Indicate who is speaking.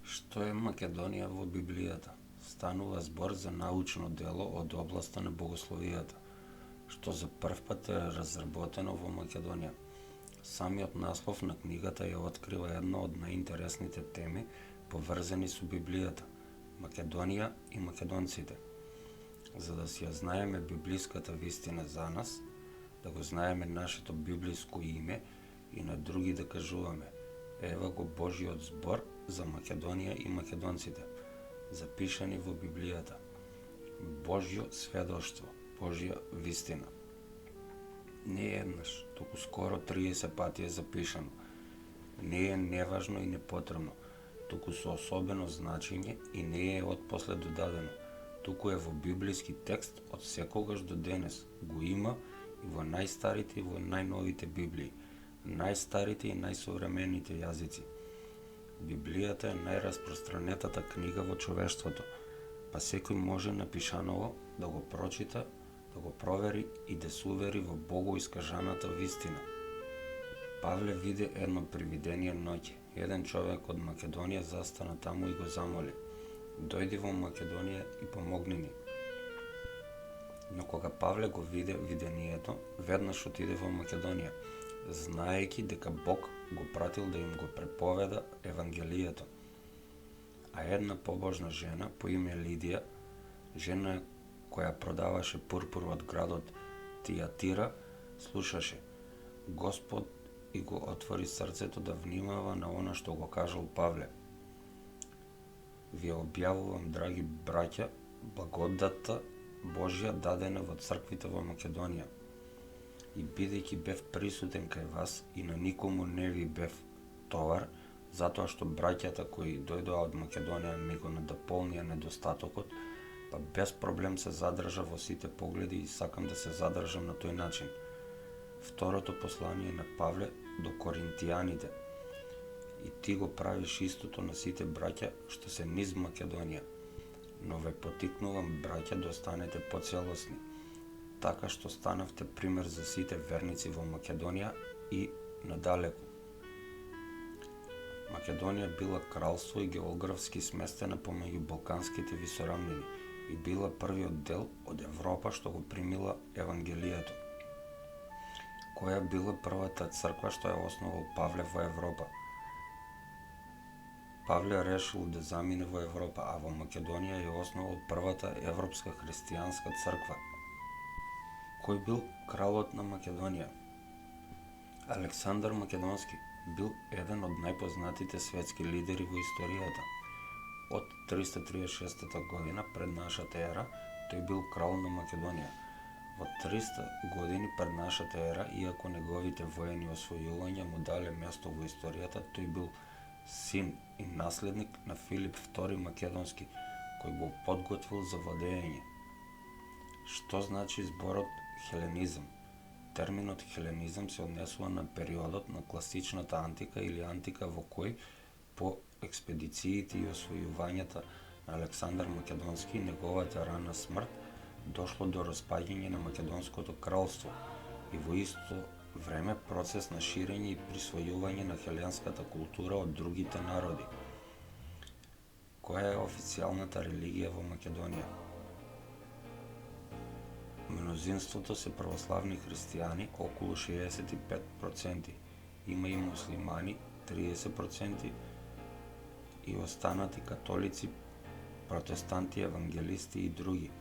Speaker 1: Што е Македонија во Библијата? Станува збор за научно дело од областа на богословијата, што за првпат е разработено во Македонија. Самиот наслов на книгата ја открива една од најинтересните теми поврзани со Библијата – Македонија и македонците. За да си ја знаеме библиската вистина за нас, да го знаеме нашето библиско име и на други да кажуваме: ева го Божиот збор за Македонија и македонците, запишани во Библијата. Божјо сведоштво, Божја вистина. Не еднаш, туку скоро 30 пати е запишано. Не е неважно и непотребно, туку со особено значење и не е отпосле додадено, туку е во библиски текст од секогаш до денес. Го има и во најстарите и во најновите Библии, најстарите и најсовремените јазици. Библијата е најраспространетата книга во човештвото, па секој може напишаново да го прочита, да го провери и да се увери во богоискажаната вистина. Павле виде едно привидение ноќе. Еден човек од Македонија застана таму и го замоли: дојди во Македонија и помогни ни. Но кога Павле го виде видението, веднаш отиде во Македонија, знаејќи дека Бог го пратил да им го преповеда Евангелието. А една побожна жена по име Лидија, жена која продаваше пурпур од градот Тијатира, слушаше. Господ и го отвори срцето да внимава на она што го кажал Павле. Ви објавувам, драги браќа, благодатта Божја дадена во црквите во Македонија. И бидејќи бев присутен кај вас и на никому не ви бев товар, затоа што браќата кои дојдоа од Македонија ми го надополнија недостатокот, па без проблем се задржа во сите погледи и сакам да се задржам на тој начин. Второто послание на Павле до коринтијаните. И ти го правиш истото на сите браќа што се низ Македонија, но ве потикнувам, браќа, да останете поцелосни, така што станавте пример за сите верници во Македонија и надалеку. Македонија била кралство и географски сместена помеѓу балканските висорамнини и била првиот дел од Европа што го примила Евангелието. Која била првата црква што ја основал Павле во Европа? Павле решил да замине во Европа, а во Македонија ја основал првата европска христијанска црква. Кој бил кралот на Македонија? Александар Македонски бил еден од најпознатите светски лидери во историјата. Од 336 година пред нашата ера тој бил крал на Македонија. Во 300 години пред нашата ера, иако неговите воени освојувања му дале место во историјата, тој бил син и наследник на Филип II Македонски, кој го подготвил за владење. Што значи зборот хеленизам? Терминот хеленизам се однесува на периодот на класичната антика или антика во кој, по експедициите и освојувањата на Александар Македонски и неговата рана смрт, дошло до распаѓање на Македонското кралство и во исто време процес на ширење и присвојување на хеленската култура од другите народи. Која е официјалната религија во Македонија? Мнозинството се православни христијани, околу 65%, има и муслимани 30% и останати католици, протестанти, евангелисти и други.